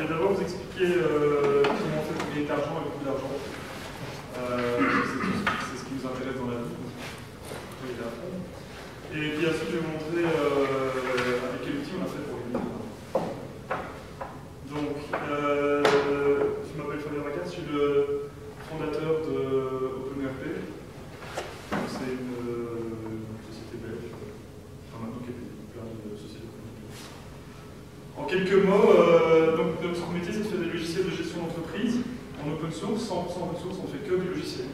vais d'abord vous expliquer comment on fait pour gagner de l'argent et beaucoup d'argent. C'est ce qui nous intéresse dans la vie. Et puis ensuite, je vais vous montrer avec quel outil on a fait pour gagner de l'argent. Donc, je m'appelle Fabien Vacat, je suis le fondateur de OpenERP. C'est une société belge, enfin maintenant qu'il y a plein de sociétés. En quelques mots, donc notre métier c'est de faire des logiciels de gestion d'entreprise en open source, 100% open source, on ne fait que du logiciel.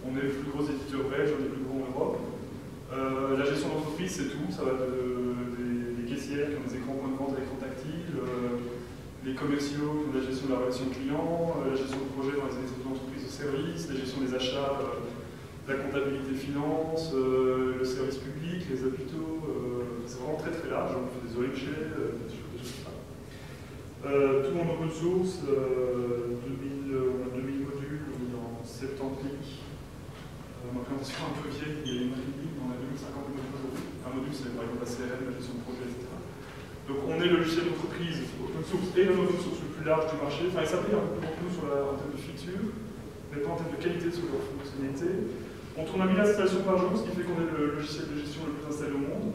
On est le plus gros éditeur belge, on est le plus gros en Europe. La gestion d'entreprise c'est tout, ça va des caissières qui ont des écrans point de vente à écran tactile, les commerciaux qui ont la gestion de la relation client, la gestion de projet dans les entreprises de services, la gestion des achats, la comptabilité finance, le service public, les hôpitaux, c'est vraiment très très large, on fait des OMG, des choses comme ça. Tout en open source, 2000 modules, en 70 pays. Ma présentation est un peu vieille, il y a une ligne, on a 2050 modules aujourd'hui. Un module c'est par exemple la CRM, la gestion de projet, etc. Donc on est le logiciel d'entreprise open source et le open source le plus large du marché. Enfin, il s'appuie un peu pour nous en termes de feature, mais pas en termes de qualité sur leur fonctionnalité. On tourne à 1000 installations par jour, ce qui fait qu'on est le logiciel de gestion le plus installé au monde.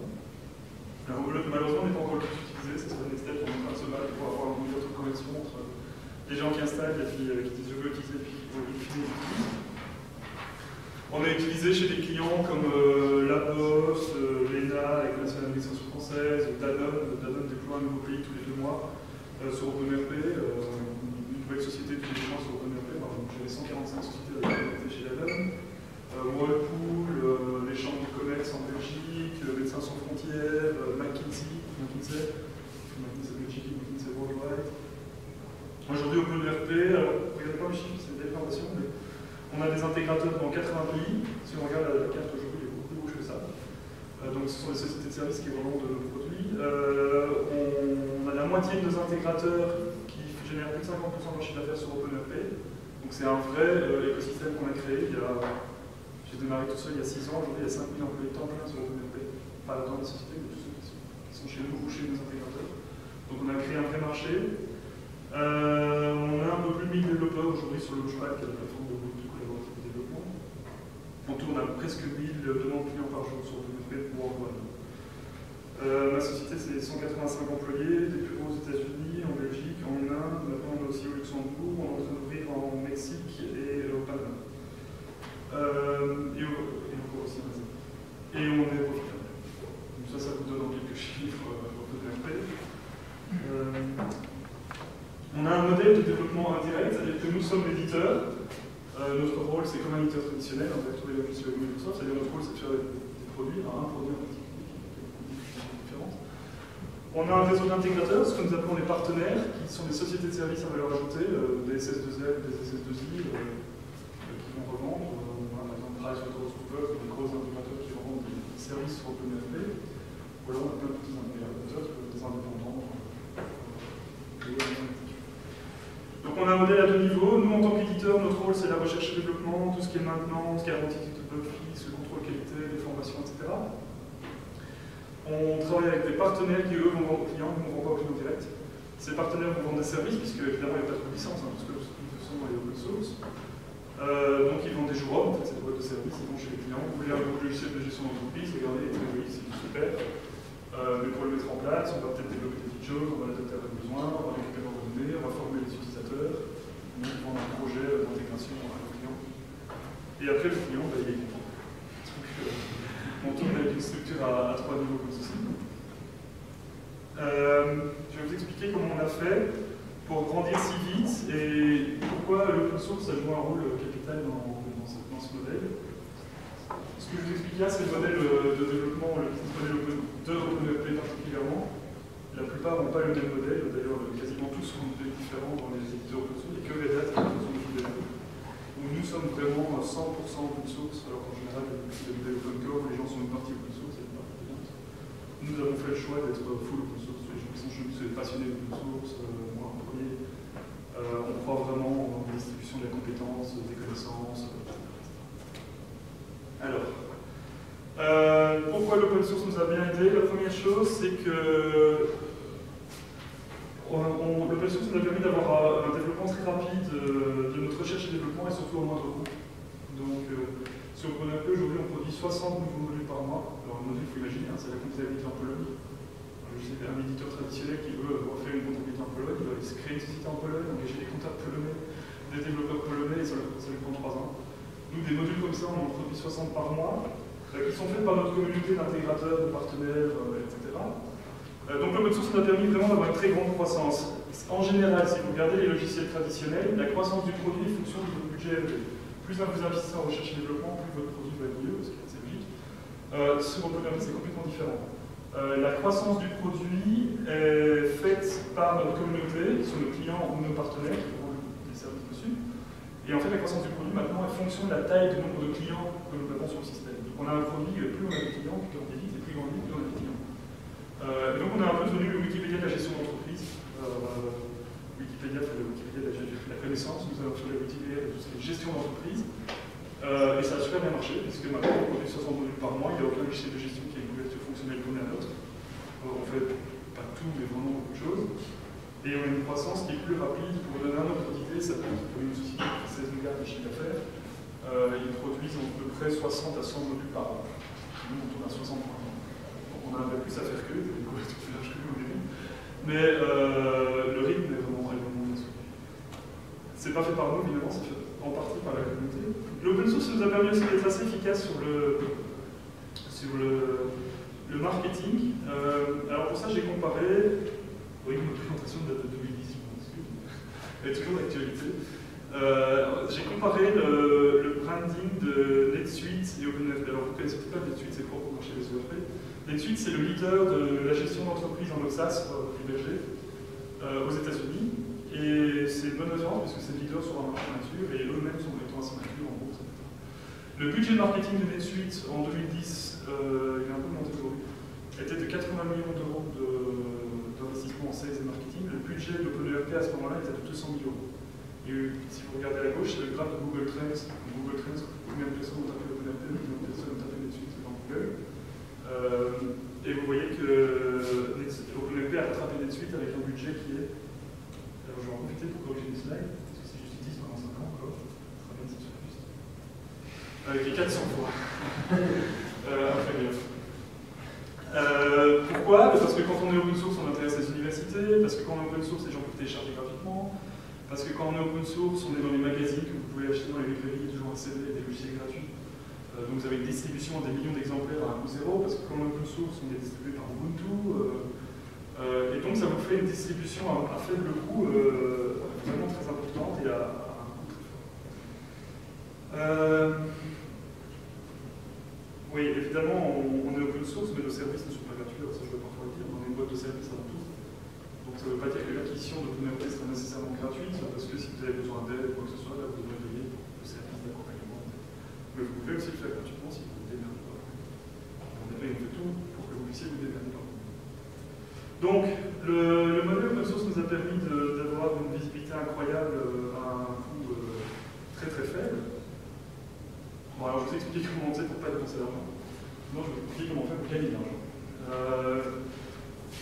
Alors, malheureusement, on n'est pas encore le plus utilisé, c'est sur le next step, on est en train de se battre pour avoir une meilleure connexion entre les gens qui installent et puis qui disent je veux utiliser et puis qui utilisent. On est utilisé chez des clients comme La Poste, l'ENA, avec la Nationale d'Administration française, Danone. Danone déploie un nouveau pays tous les 2 mois sur OpenERP, une nouvelle société tous les mois sur OpenERP. J'avais 145 sociétés connectées chez Danone. Whirlpool, les chambres de commerce en Belgique, Médecins sans frontières, McKinsey Belgique, McKinsey Worldwide. Aujourd'hui, OpenERP, alors regardez pas les chiffres, c'est des informations, mais on a des intégrateurs dans 80 pays. Si on regarde la carte aujourd'hui, il est beaucoup plus rouge que ça. Donc ce sont les sociétés de services qui revendent de nos produits. On a la moitié de nos intégrateurs qui génèrent plus de 50% de leur chiffre d'affaires sur OpenERP. Donc c'est un vrai écosystème qu'on a créé. J'ai démarré tout seul il y a 6 ans, aujourd'hui il y a 5000 employés temps plein sur OpenERP. Pas dans la société, mais tous ceux qui sont chez nous ou chez nos intégrateurs. Donc on a créé un vrai marché. On a un peu plus de 1000 développeurs aujourd'hui sur Launchpad, qui est la plateforme de collaborative de développement. On tourne à presque 1000 demandes clients par jour sur OpenERP pour Worldwide. Ma société c'est 185 employés, des bureaux aux États-Unis, en Belgique, en Inde, maintenant on est aussi au Luxembourg, on est en train d'ouvrir en Mexique et au Panama. Et encore aussi en Asie. Et on est profitable. Donc ça vous donne quelques chiffres OpenERP. On a un modèle de développement indirect, c'est-à-dire que nous sommes l'éditeur. Notre rôle, c'est comme un éditeur traditionnel, on va trouver la logiciel Microsoft, c'est-à-dire notre rôle, c'est de faire des produits, un produit en particulier qui est différent. On a un réseau d'intégrateurs, ce que nous appelons les partenaires, qui sont des sociétés de services à valeur ajoutée, des SS2L, des SS2I, qui vont revendre. On travaille sur PricewaterhouseCoopers, des gros intégrateurs qui vendent des services sur OpenERP. Ou alors on a plein de petits intégrateurs, des indépendants. Donc on a un modèle à 2 niveaux. Nous en tant qu'éditeur, notre rôle c'est la recherche et développement, tout ce qui est maintenance, garantie de bug fixe, le contrôle qualité, les formations, etc. On travaille avec des partenaires qui eux vont vendre aux clients, nous on ne vend pas aux clients directs. Ces partenaires vont vendre des services, puisque évidemment il n'y a pas trop de licence, parce que nous sommes dans les open source. Donc ils vendent des jours hommes, en fait, c'est des boîtes de services, ils vont chez les clients. Vous voulez un nouveau logiciel de gestion d'entreprise, regardez, il est très joli, c'est super. Mais pour le mettre en place, on va peut-être développer des petites choses, on va l'adapter à vos besoins, on va récupérer vos données, on va former les utilisateurs, on va vendre un projet d'intégration à nos clients. Et après, le client, il est content. On tourne avec une structure à 3 niveaux comme ceci. Je vais vous expliquer comment on a fait pour grandir si vite et pourquoi l'open source a joué un rôle capital dans ce modèle. Ce que je vous explique là, c'est le modèle de développement, le business model de OpenERP particulièrement. La plupart n'ont pas le même modèle, d'ailleurs quasiment tous sont différents dans les éditeurs open source, et que Red Hat est open source. Nous sommes vraiment 100% open source, alors qu'en général, il y a des modèles open core où les gens sont une partie open source et une partie payante. Nous avons fait le choix d'être full open source, les gens qui sont chez nous, c'est des passionnés d'open source, moi en premier. On croit vraiment en la distribution de la compétence, des connaissances, etc. Alors, pourquoi l'open source nous a bien aidé? La première chose, c'est que l'open l'open source nous a permis d'avoir un développement très rapide de notre recherche et développement et surtout au moindre coût. Donc, sur OpenRP, aujourd'hui, on produit 60 nouveaux modules par mois. Alors, un module, il faut imaginer, hein, c'est la comptabilité en Pologne. Je sais qu'un éditeur traditionnel qui veut refaire une comptabilité en Pologne, il va se créer une société en Pologne, engager des comptables polonais, des développeurs polonais, et ça lui prend 3 ans. Nous, des modules comme ça, on en produit 60 par mois, qui sont faits par notre communauté d'intégrateurs, de partenaires, etc. Donc l'open source nous a permis vraiment d'avoir une très grande croissance. En général, si vous regardez les logiciels traditionnels, la croissance du produit est fonction de votre budget élevé. Plus vous investissez en recherche et développement, plus votre produit va être mieux, parce que c'est logique. Sur OpenRP, c'est complètement différent. La croissance du produit est faite par notre communauté, qui sont nos clients ou nos partenaires qui vendent des services dessus. Et en fait, la croissance du produit maintenant est fonction de la taille du nombre de clients que nous avons sur le système. Donc on a un produit, plus on a de clients, plus on est vite, et plus on est vite, plus on a de clients. Et donc on a un peu devenu le Wikipédia de la gestion d'entreprise. Wikipédia fait le Wikipédia de la connaissance, nous avons fait le Wikipédia de tout ce qui est gestion d'entreprise. Et ça a super bien marché, puisque maintenant on produit 60 modules par mois, il n'y a aucun logiciel de gestion qui a une couverture fonctionnelle comme la nôtre. On fait pas tout, mais vraiment beaucoup de choses. Et on a une croissance qui est plus rapide. Pour donner un ordre d'idée, ça peut être pour une société qui fait 16 milliards de chiffre d'affaires. Ils produisent à peu près 60 à 100 modules par an. Nous, on tourne à 60 par an. Donc on a un peu plus à faire qu'eux, il y a des couvertures plus larges que nous, on est. Mais le rythme est vraiment bien soutenu. C'est pas fait par nous, évidemment, c'est fait en partie par la communauté. L'open source nous a permis aussi d'être assez efficace sur le marketing. Alors pour ça, j'ai comparé. Oui, ma présentation date de 2018, elle est toujours d'actualité. J'ai comparé le branding de NetSuite et OpenRP. Alors vous ne connaissez pas NetSuite, c'est propre au marché des ERP. NetSuite, c'est le leader de la gestion d'entreprise en OSAS pour héberger aux États-Unis. Et c'est une bonne référence puisque c'est le leader sur un marché mature et eux-mêmes sont étant assez matures en bourse. Le budget de marketing de NetSuite en 2010, il a un peu monté aujourd'hui, était de 80 millions d'euros d'investissement en sales et marketing. Le budget de OpenRP à ce moment-là était de 200 millions. Et si vous regardez à gauche, c'est le graphe de Google Trends. Google Trends, combien de personnes ont tapé OpenRP, combien de personnes ont tapé NetSuite dans Google. Et vous voyez que OpenRP a rattrapé NetSuite avec un budget qui est. Alors je vais en profiter pour corriger les slides, parce que c'est juste 10 pendant 5 ans encore. Ça sera bien si c'est juste. Qui est 400 fois. Après, bien. Pourquoi? Parce que quand on est open source, on intéresse les universités, parce que quand on est open source, les gens peuvent télécharger gratuitement, parce que quand on est open source, on est dans les magazines que vous pouvez acheter dans les librairies, il y a toujours un CD et des logiciels gratuits. Donc vous avez une distribution des millions d'exemplaires à un coût zéro, parce que quand on est open source, on est distribué par Ubuntu, et donc ça vous fait une distribution à faible coût vraiment très importante et à un coût très fort. Oui, évidemment, on est open source, mais nos services ne sont pas gratuits, alors ça je veux parfois le dire, on est une boîte de services avant tout. Donc ça ne veut pas dire que l'acquisition d'OpenRP sera nécessairement gratuite, parce que si vous avez besoin d'aide ou quoi que ce soit, là vous devrez payer pour le service d'accompagnement. Mais vous pouvez aussi le faire gratuitement si vous vous démerdez pas. On fait tout pour que vous puissiez vous démerder. Donc, le modèle open source nous a permis d'avoir une visibilité incroyable à un coût très très faible. Bon, alors je vous ai expliqué comment on fait pour ne pas dépenser d'argent. Non, je vais vous expliquer comment on fait pour gagner de l'argent.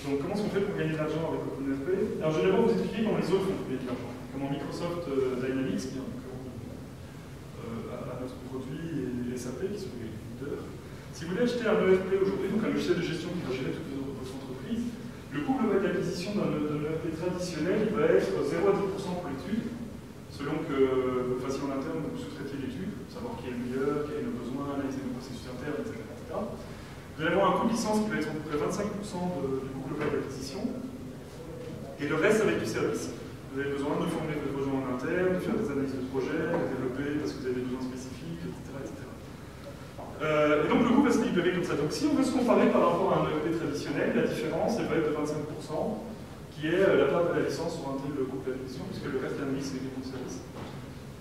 Donc, comment est-ce qu'on fait pour gagner de l'argent avec OpenRP? Alors, je vais d'abord vous expliquer comment les autres font pour gagner de l'argent. Comment Microsoft Dynamics, qui est un concurrent à notre produit, et SAP, qui sont les leaders. Si vous voulez acheter un ERP aujourd'hui, donc un logiciel de gestion qui va gérer toutes votre entreprise, le coût global d'acquisition d'un ERP traditionnel il va être 0 à 10% pour l'étude, selon que vous fassiez en interne, vous sous-traitiez l'étude, savoir qui est le meilleur, quels sont nos besoins, analyser nos processus internes, etc. Vous allez avoir un coût de licence qui va être à peu près 25% du coût global d'acquisition, et le reste avec du service. Vous avez besoin de former vos gens en interne, de faire des analyses de projet, de développer parce que vous avez des besoins spécifiques, etc. Et donc le coût va se libérer comme ça. Donc si on veut se comparer par rapport à un ERP traditionnel, la différence elle va être de 25%, qui est la part de la licence sur un tel coût d'acquisition, puisque le reste de l'analyse c'est des coûts de service.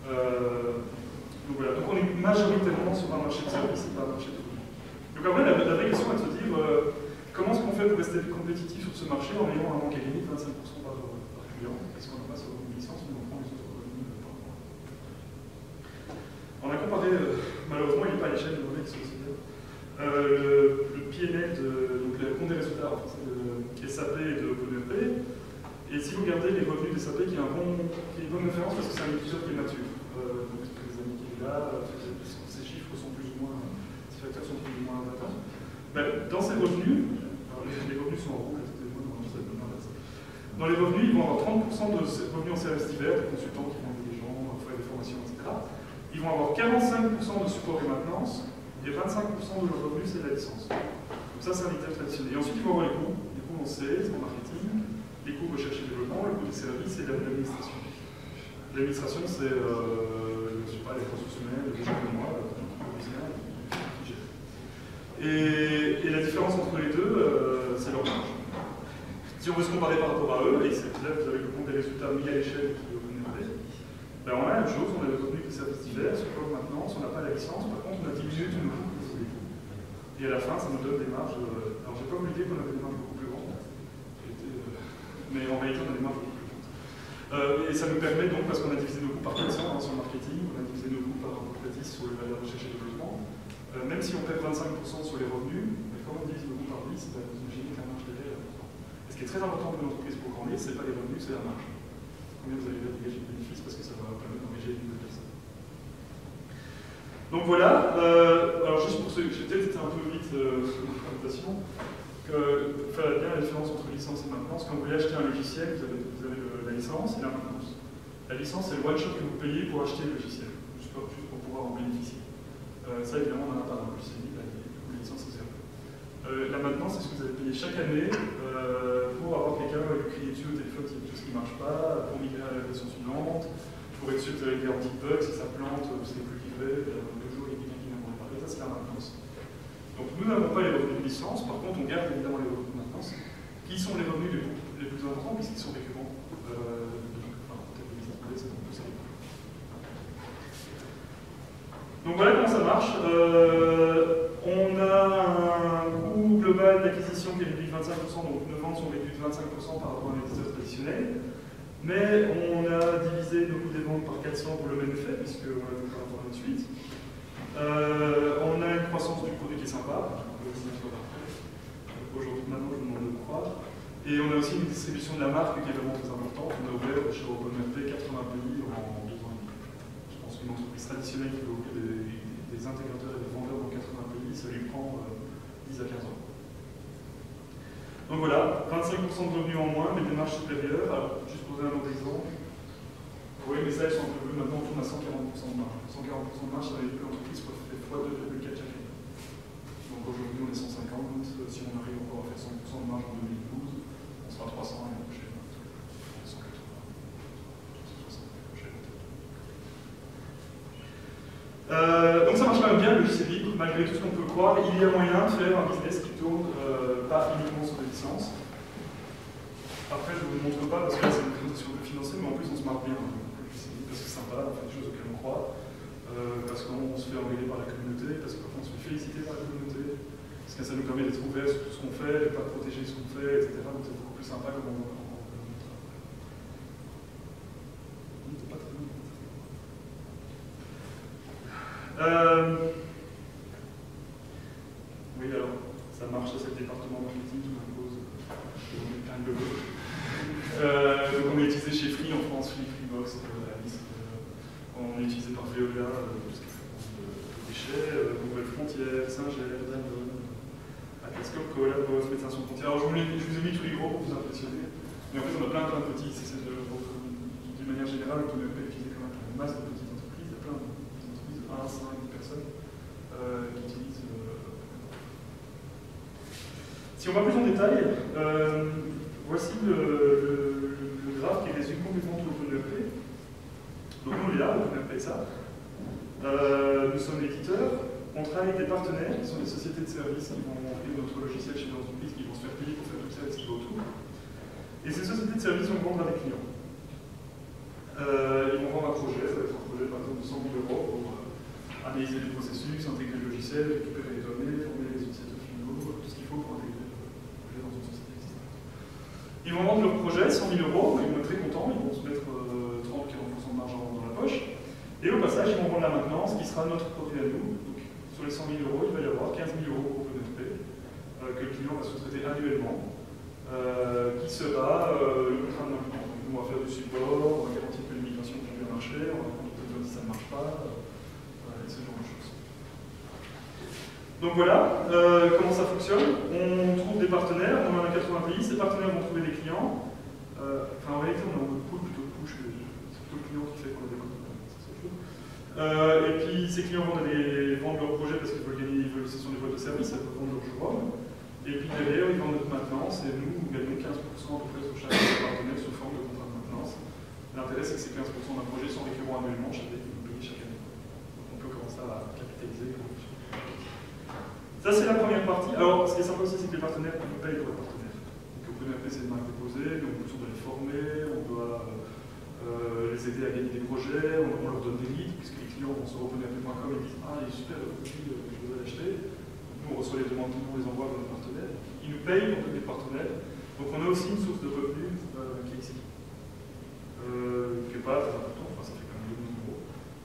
Donc voilà, donc on est majoritairement sur un marché de service et pas un marché de produit. Donc après la vraie question est de se dire comment est-ce qu'on fait pour rester compétitif sur ce marché en ayant un manque à gagner de 25% par client, parce qu'on n'a pas sur une licence, mais on prend les autres revenus par mois. On a comparé, malheureusement il n'est pas à l'échelle de données qui sont aussi bien, le PNL, donc le compte des résultats en français, de SAP et de OpenRP, Et si vous regardez les revenus des SAP, qui est une bonne référence parce que c'est un éditeur qui est mature. Donc, les années qui est là, ces chiffres sont plus ou moins, ces facteurs sont plus ou moins importants. Ben, dans ces revenus, alors les revenus sont en rouge, dans les revenus, ils vont avoir 30% de revenus en services divers, des consultants qui vont aider les gens, faire des formations, etc. Ils vont avoir 45% de support et maintenance, et 25% de leurs revenus, c'est de la licence. Donc ça, c'est un éditeur traditionnel. Et ensuite, ils vont avoir les coûts en sales, en marketing, les coûts recherche et développement, les coûts des services et l'administration. L'administration, c'est, je sais pas, les ressources humaines, les gens comme moi, et la différence entre les deux, c'est leur marge. Si on veut se comparer par rapport à eux, et c'est là que vous avez le compte des résultats mis à l'échelle qui vous connaîtrez, ben on a la même chose, on a les revenus des services divers, support maintenance, on n'a pas la licence, par contre on a diminué tous nos coûts. Et à la fin, ça nous donne des marges. Alors j'ai pas eu l'idée qu'on avait des marges beaucoup plus grandes, mais en réalité on a des marges beaucoup plus grandes. Et ça nous permet donc, parce qu'on a divisé nos coûts par 400 sur le marketing, on a divisé nos coûts par 10 sur les valeurs de recherche et développement, même si on perd 25% sur les revenus, mais quand on divise nos coûts par 10, ben, vous imaginez que la marge derrière est importante. Et ce qui est très important pour une entreprise pour grandir, ce n'est pas les revenus, c'est la marge. Combien vous allez dégager de bénéfices, parce que ça va permettre d'engager une nouvelle personne. Donc voilà, alors juste pour ceux que j'ai peut-être été un peu vite sur ma présentation, faire bien la différence entre licence et maintenance. Quand vous voulez acheter un logiciel, vous avez la licence et la maintenance. La licence, c'est le one-shot que vous payez pour acheter le logiciel, juste pour pouvoir en bénéficier. Ça, évidemment, on n'en a pas dans le logiciel, la licence est zéro. La maintenance, c'est ce que vous avez payé chaque année pour avoir quelqu'un lui crier dessus au téléphone s'il y a quelque chose qui ne marche pas, pour migrer à la version suivante, pour être sûr que vous avez des anti-bugs, si ça plante, vous n'êtes plus livré, le jour il y a quelqu'un qui vient pour réparer, ça c'est la maintenance. Donc nous n'avons pas les revenus de licence, par contre on garde évidemment les revenus de maintenance, qui sont les revenus les plus importants puisqu'ils sont récurrents. Donc voilà comment ça marche. On a un coût global d'acquisition qui est réduit de 25%, donc nos ventes sont réduites de 25% par rapport à un éditeur traditionnel. Mais on a divisé nos coûts des ventes par 400 pour le même effet, puisqu'on a vu par rapport à notre suite. On a une croissance du produit qui est sympa. Aujourd'hui, maintenant, je vous demande de le croire. Et on a aussi une distribution de la marque qui est vraiment très importante. On a ouvert chez OpenMP 80 pays en 2 ans. Je pense qu'une entreprise traditionnelle qui veut ouvrir des intégrateurs et des vendeurs dans 80 pays, ça lui prend 10 à 15 ans. Donc voilà, 25% de revenus en moins, mais des marges supérieures. Alors, juste pour donner un autre exemple, vous voyez, les sales sont un peu plus, maintenant on tourne à 140% de marge. 140% de marge, ça veut dire que l'entreprise fait x2,4 chaque année. Donc aujourd'hui, on est 150, si on arrive encore à faire 100% de marge en 2012, on sera 300 l'année prochaine. 180, 360 l'année prochaine. Donc ça marche quand même bien, le logiciel libre, malgré tout ce qu'on peut croire. Il y a moyen de faire un business qui tourne pas uniquement sur des licences. Après, je ne vous le montre pas parce que là, c'est une présentation de financier, mais en plus, on se marre bien. Parce que c'est sympa, on fait des choses auxquelles on croit, parce qu'on se fait engueuler par la communauté, parce qu'on se fait féliciter par la communauté, parce que ça nous permet d'être ouverts sur tout ce qu'on fait, de ne pas protéger ce qu'on fait, etc. Donc c'est beaucoup plus sympa comme on montre. Oui, alors, ça marche, c'est le département marketing qui m'impose plein de logos. Donc on est utilisé chez Free en France, Freebox, Alice. On est utilisé par Veolia, tout ce qui est de déchets, Nouvelle Frontière, Singer, Danone, Atlascop, Cola, Médecins Sans Frontières. Alors je vous ai mis tous les gros pour vous impressionner, mais en fait on a plein de petits. D'une manière générale, on peut utiliser quand même une masse de petites entreprises. Il y a plein d'entreprises de 1 à 5 personnes qui utilisent. Si on va plus en détail, voici le graphe qui résume complètement tout OpenERP. Donc nous, on est là, OpenERP ça. Nous sommes l'éditeur. On travaille avec des partenaires qui sont des sociétés de services qui vont offrir notre logiciel chez des entreprises qui vont se faire payer pour faire tout le service qui va autour. Et ces sociétés de services vont vendre à des clients. Ils vont vendre un projet, ça va être un projet par exemple de 100 000 € pour analyser les processus, intégrer le logiciel, récupérer les données, former les utilisateurs finaux, tout ce qu'il faut pour intégrer le projet dans une société existante. Ils vont vendre leur projet, 100 000 €, ils vont être très contents, ils vont se mettre 30-40% de marge dans la poche. Et au passage, ils vont vendre la maintenance qui sera notre produit à nous. Donc, sur les 100 000 €, il va y avoir 15 000 € pour OpenERP, que le client va sous-traiter annuellement, qui sera le contrat de maintenance marché, on raconte si ça ne marche pas, et ce genre de choses. Donc voilà, comment ça fonctionne. On trouve des partenaires, on en a 80 pays, ces partenaires vont trouver des clients. Enfin, en réalité, on a un pool plutôt de push, c'est plutôt le client qui fait qu'on a des et puis ces clients vont aller vendre leur projet parce qu'ils veulent gagner, ce sont des boîtes de services, ils veulent vendre leur job. Et puis derrière, ils vendent notre maintenance et nous gagnons 15% à peu près sur chaque partenaire sous forme de contrat de maintenance. L'intérêt, c'est que ces 15% d'un projet sont récurrents annuellement, chaque année, ils nous payent chaque année. Donc on peut commencer à capitaliser. Ça, c'est la première partie. Alors, ce qui est sympa aussi, c'est que les partenaires nous payent pour les partenaires. Donc, OpenRP, c'est une marque déposée, donc on doit les former, on doit les aider à gagner des projets, on leur donne des leads, puisque les clients vont sur openrp.com et disent ah, il est super le produit, je voudrais l'acheter. Nous, on reçoit les demandes, on les envoie vers nos partenaires. Ils nous payent pour tous les partenaires. Donc, on a aussi une source de revenus qui est ici. Qui n'est pas très important, enfin, ça fait quand même 2 millions d'euros,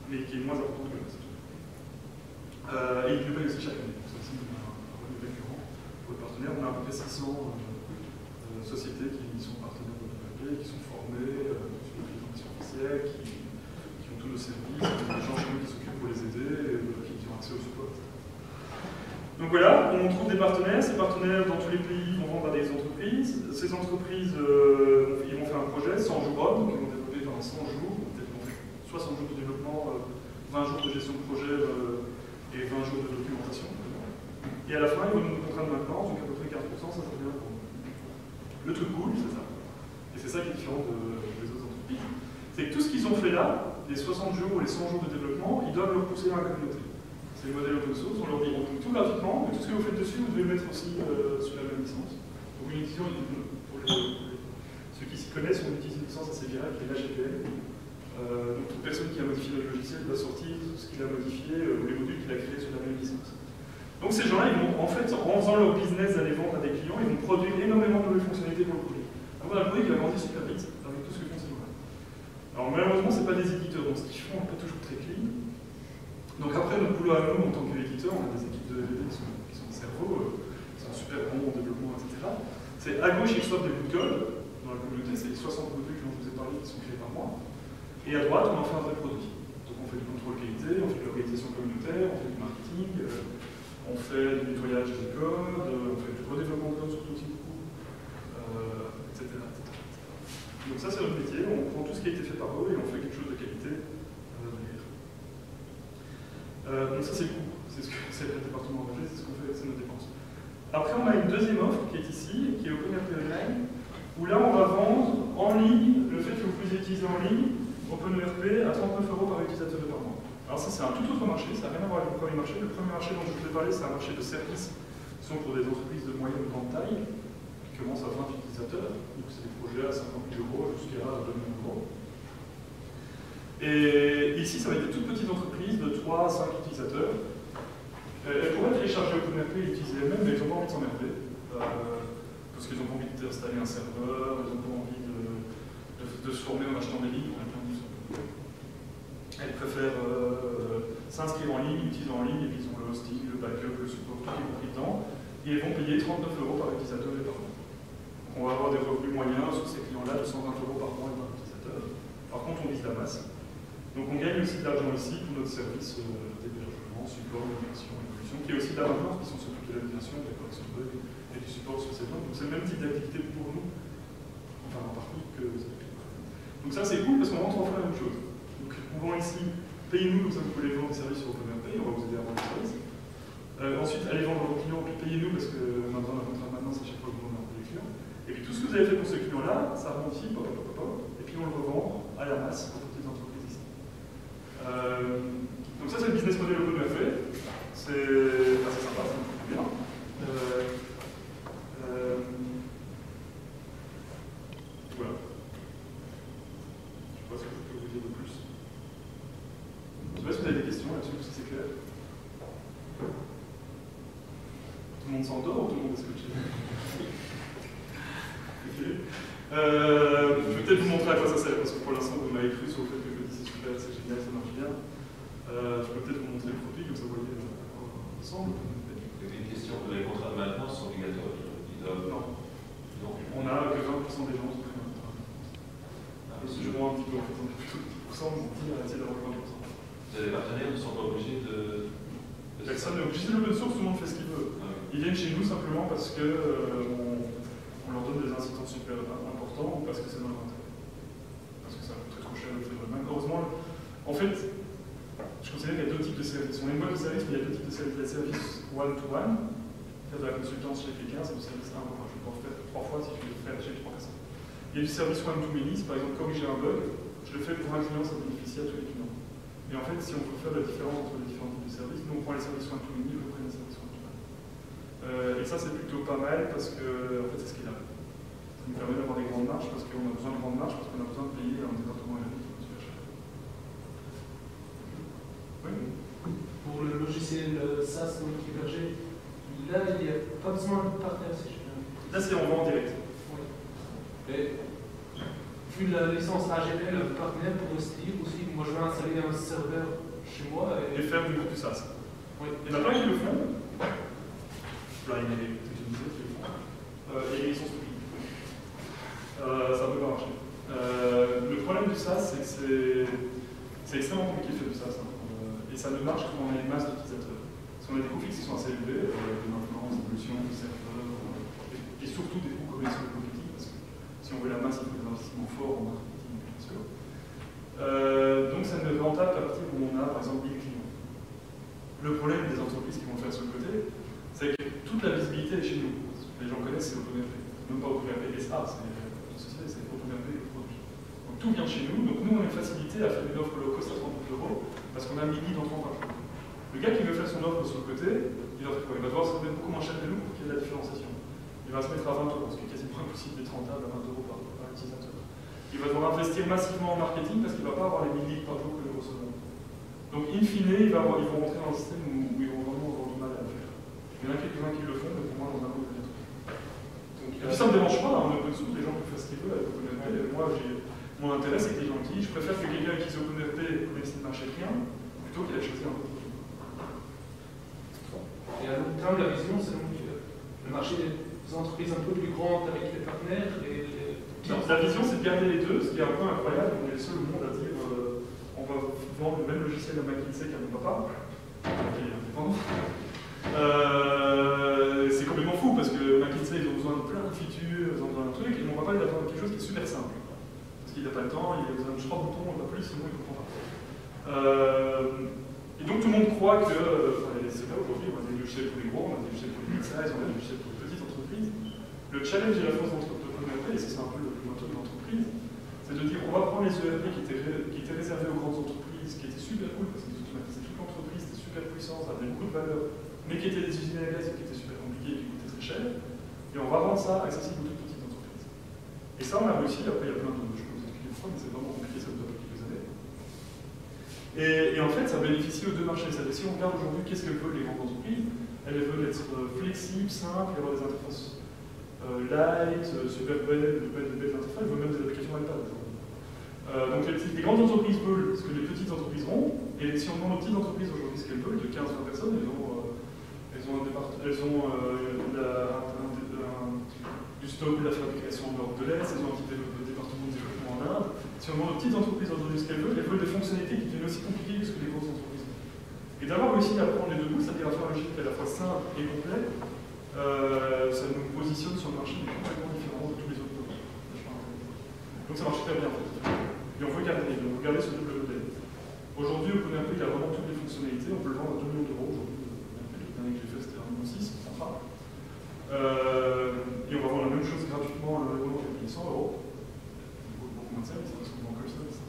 mais qui est moins important que le reste. Et ils nous payent aussi chaque année. Pour les partenaires, on a à peu près 600 sociétés qui sont partenaires de l'OpenRP, qui sont formées sur les formations officielles, qui ont tous nos services, des gens chez nous qui s'occupent pour les aider, et qui ont accès au support. Donc voilà, on trouve des partenaires. Ces partenaires, dans tous les pays, vont vendre à des entreprises. Ces entreprises, ils vont faire un projet, 100 jours hommes, donc ils vont développer pendant 100 jours, peut-être 60 jours de développement, 20 jours de gestion de projet et 20 jours de documentation. Et à la fin, ils vont nous contraindre de maintenance, donc à peu près 15%, ça revient pour nous. Le truc cool, c'est ça. Et c'est ça qui est différent des autres entreprises. C'est que tout ce qu'ils ont fait là, les 60 jours ou les 100 jours de développement, ils doivent le repousser dans la communauté. C'est le modèle open source, on leur dit on trouve tout gratuitement, mais tout ce que vous faites dessus, vous devez le mettre aussi sur la même licence. Donc une licence, pour ceux qui s'y connaissent, on utilise une licence assez virale qui est l'HPL. Donc toute personne qui a modifié le logiciel doit sortir tout ce qu'il a modifié, ou les modules qu'il a créés sur la même licence. Donc ces gens-là, ils vont, en fait, en faisant leur business d'aller vendre à des clients, ils vont produire énormément de nouvelles fonctionnalités pour le produit. Donc on a le produit qui va grandir super vite avec tout ce que font ces gens-là. Alors malheureusement, ce n'est pas des éditeurs, donc ce qu'ils font n'est pas toujours très clean. Donc après, notre boulot à nous, en tant qu'éditeur, on a des équipes de R&D qui sont des cerveaux, qui sont super bons en développement, etc. C'est à gauche, ils reçoivent des bouts de code dans la communauté, c'est les 60 modules dont je vous ai parlé qui sont créés par moi. Et à droite, on en fait un vrai produit. Donc on fait du contrôle qualité, on fait de l'organisation communautaire, on fait du marketing, on fait du nettoyage du code, on fait du redéveloppement de code surtout aussi beaucoup, etc., etc. Donc ça c'est notre métier, on prend tout ce qui a été fait par eux et on fait quelque chose de qualité derrière. Donc ça c'est le coût, c'est ce que c'est le département engagé, c'est ce qu'on fait, c'est nos dépenses. Après on a une deuxième offre qui est ici, qui est OpenRP Online, où là on va vendre en ligne le fait que vous puissiez utiliser en ligne OpenRP à 39 € par utilisateur et par mois. Alors ça c'est un tout autre marché, ça n'a rien à voir avec le premier marché. Le premier marché dont je vous ai parlé, c'est un marché de services qui sont pour des entreprises de moyenne ou grande taille, qui commencent à 20 utilisateurs, donc c'est des projets à 50 000 € jusqu'à 2 millions €. Et ici, ça va être des toutes petites entreprises de 3 à 5 utilisateurs. Elles pourraient télécharger OpenRP et l'utiliser elles-mêmes, mais elles n'ont pas envie de s'emmerder, parce qu'elles n'ont pas envie d'installer un serveur, elles n'ont pas envie de se former en achetant des livres. Elles préfèrent s'inscrire en ligne, utiliser en ligne, et puis ils ont le hosting, le backup, le support, tout est compris dedans, et elles vont payer 39 € par utilisateur et par mois. Donc on va avoir des revenus moyens sur ces clients-là de 120 € par mois et par utilisateur. Par contre, on vise la masse. Donc on gagne aussi de l'argent ici pour notre service d'hébergement, support, migration, évolution, qui est aussi de la maintenance, qui sont s'occupe de la migration, de la correction de bugs et du support sur ces bugs. Donc c'est le même type d'activité pour nous, enfin en partie, que vous avez. Donc ça c'est cool parce qu'on rentre en faire la même chose. Donc on vend ici, payez-nous, comme ça vous pouvez vendre des services sur OpenRP, on va vous aider à vendre des services. Ensuite, allez vendre vos clients, puis payez-nous parce qu'on a besoin d'un contrat de maintenance à chaque fois que vous vendez un client. Et puis tout ce que vous avez fait pour ce client-là, ça remonte ici, et puis on le revend à la masse pour toutes les entreprises ici. Donc ça c'est le business model OpenRP. C'est assez sympa, ça me fait bien. Voilà. Je sais pas ce que je peux vous dire de plus. Je sais pas si vous avez des questions là-dessus, si c'est clair. Tout le monde s'endort ou tout le monde est scotché? Okay. Je vais peut-être vous montrer à quoi ça sert, parce que pour l'instant vous m'avez cru sur le fait que je dis c'est super, c'est génial, ça marche bien. Je peux peut-être vous montrer le produit, comme ça vous voyez ensemble. Une question, les contrats de maintenance sont obligatoires? Non. On a que 20% des gens qui prennent un contrat de maintenance. Je vois un petit peu en fait, on est plutôt 10%. vont dire essayer d'avoir 20%. Les partenaires ne sont pas obligés de Personne n'est obligé de l'open source, tout le monde fait ce qu'il veut. Ah oui. Ils viennent chez nous simplement parce que on leur donne des incitants super importants ou parce que c'est dans leur intérêt. Parce que ça coûterait trop cher de le faire eux-mêmes. Heureusement, en fait, je considère qu'il y a deux types de services. On est une boîte de services, mais il y a deux types de services. Il y a le service one-to-one, faire de la consultance chez quelqu'un, c'est le service 1. Je peux en faire 3 fois si je veux le faire chez 3 personnes. Il y a du service one-to-many, par exemple corriger un bug, je le fais pour un client, ça bénéficie à tous les clients. Et en fait, si on peut faire la différence entre les différents types de services, nous on prend les services one-to-many, vous prenez les services one-to-one. Et ça c'est plutôt pas mal parce que en fait c'est ce qu'il a. Ça nous permet d'avoir des grandes marges parce qu'on a besoin de grandes marges parce qu'on a besoin de payer un département électrique qui coûte super cher. Oui. Pour le logiciel SaaS donc hébergé, là il n'y a pas besoin de partenaire si je veux. Là c'est en vente direct. Oui. Et vu la licence AGPL, le partenaire pourrait se dire aussi, moi je vais installer un serveur chez moi Et faire du SaaS. Oui. Il y en a plein qui le font. Là, il y a des techniciens qui le font. Et ils sont stupides. Ça ne peut pas marcher. Le problème du SaaS, c'est que c'est extrêmement compliqué de faire du SaaS. Et ça ne marche que quand on a une masse d'utilisateurs. Parce qu'on a des coûts fixes qui sont assez élevés, de maintenance, d'évolution, de serveurs, et surtout des coûts commerciaux plus petits, parce que si on veut la masse, il faut des investissements forts en marketing, bien sûr. Donc ça ne est rentable qu'à partir où on a, par exemple, 1000 clients. Le problème des entreprises qui vont le faire sur le côté, c'est que toute la visibilité est chez nous. Les gens connaissent, c'est OpenRP. Même pas OpenRP SA, c'est une société, c'est OpenRP le produit. Donc tout vient chez nous, donc nous on est facilité à faire une offre low cost à 30 € parce qu'on a 1000 leads entrants par jour. Le gars qui veut faire son offre sur le côté, il va faire quoi? Il va devoir se mettre beaucoup moins cher que nous pour qu'il y ait de la différenciation. Il va se mettre à 20 €, ce qui est quasiment impossible d'être rentable à 20 € par utilisateur. Il va devoir investir massivement en marketing parce qu'il ne va pas avoir les 1000 leads par jour que nous recevons. Donc in fine, ils vont rentrer dans un système où ils vont vraiment avoir du mal à le faire. Il y en a quelques-uns qui le font, mais pour moi, dans un an, ils le font. Et puis ça ne me dérange pas, en open source, les gens peuvent faire ce qu'ils veulent avec OpenRP. Moi, mon intérêt, c'est que les gens utilisent. Je préfère que quelqu'un utilise OpenRP même s'il ne marche rien, plutôt qu'il a choisi un autre produit. Et à long terme, la vision, c'est donc le marché des entreprises un peu plus grandes avec les partenaires et les... Non, la vision, c'est de garder les deux, ce qui est un peu incroyable. On est le seul au monde à dire on va vendre le même logiciel à McKinsey qu'à mon papa, qui est indépendant. C'est complètement fou parce que McKinsey, ils ont besoin de plein de features, ils ont besoin d'un truc, et mon papa, il a besoin de quelque chose qui est super simple. Parce qu'il n'a pas le temps, il a besoin de 3 boutons, pas plus, sinon il ne comprend pas. Et donc tout le monde croit que, c'est vrai aujourd'hui, on a des logiciels pour les gros, on a des logiciels pour les mid-size, on a des logiciels pour les petites entreprises. Le challenge et la force d'OpenRP, et c'est un peu le moteur de l'entreprise, c'est de dire on va prendre les ERP qui étaient réservés aux grandes entreprises, qui étaient super cool parce qu'ils automatisaient toute l'entreprise, c'était super puissant, ça avait beaucoup de valeur, mais qui étaient des usines à gaz et qui étaient super compliquées et qui coûtaient très cher, et on va rendre ça accessible aux toutes petites entreprises. Et ça, on a réussi. Après, il y a plein de choses, je peux vous expliquer pourquoi, mais c'est vraiment compliqué, ça nous a pris quelques années. Et en fait, ça bénéficie aux deux marchés. C'est-à-dire, si on regarde aujourd'hui qu'est-ce qu'elles veulent les grandes entreprises, elles veulent être flexibles, simples, et avoir des interfaces light, super belles, de belles interfaces, elles veulent même des applications iPad. Donc les grandes entreprises veulent ce que les petites entreprises ont, et si on demande aux petites entreprises aujourd'hui ce qu'elles veulent, de 15-20 personnes, elles ont du stock de la fabrication en Europe de l'Est, elles ont un petit département de développement en Inde. Si on demande aux petites entreprises aujourd'hui ce qu'elles veulent des fonctionnalités qui deviennent aussi compliquées que ce que les grosses entreprises ont. Et d'avoir réussi à prendre les deux bouts, c'est-à-dire à faire un logiciel qui est à la fois simple et complet, ça nous positionne sur le marché complètement différent de tous les autres produits. Donc ça marche très bien en fait. Et on veut garder ce double modèle. Aujourd'hui, OpenRP il a vraiment toutes les fonctionnalités, on peut le vendre à 2 millions d'euros aujourd'hui. Le dernier que j'ai fait c'était 1,6 million, enfin. Et on va vendre la même chose gratuitement à l'euro qui est 100 €. Beaucoup moins de services, parce qu'on vend comme service.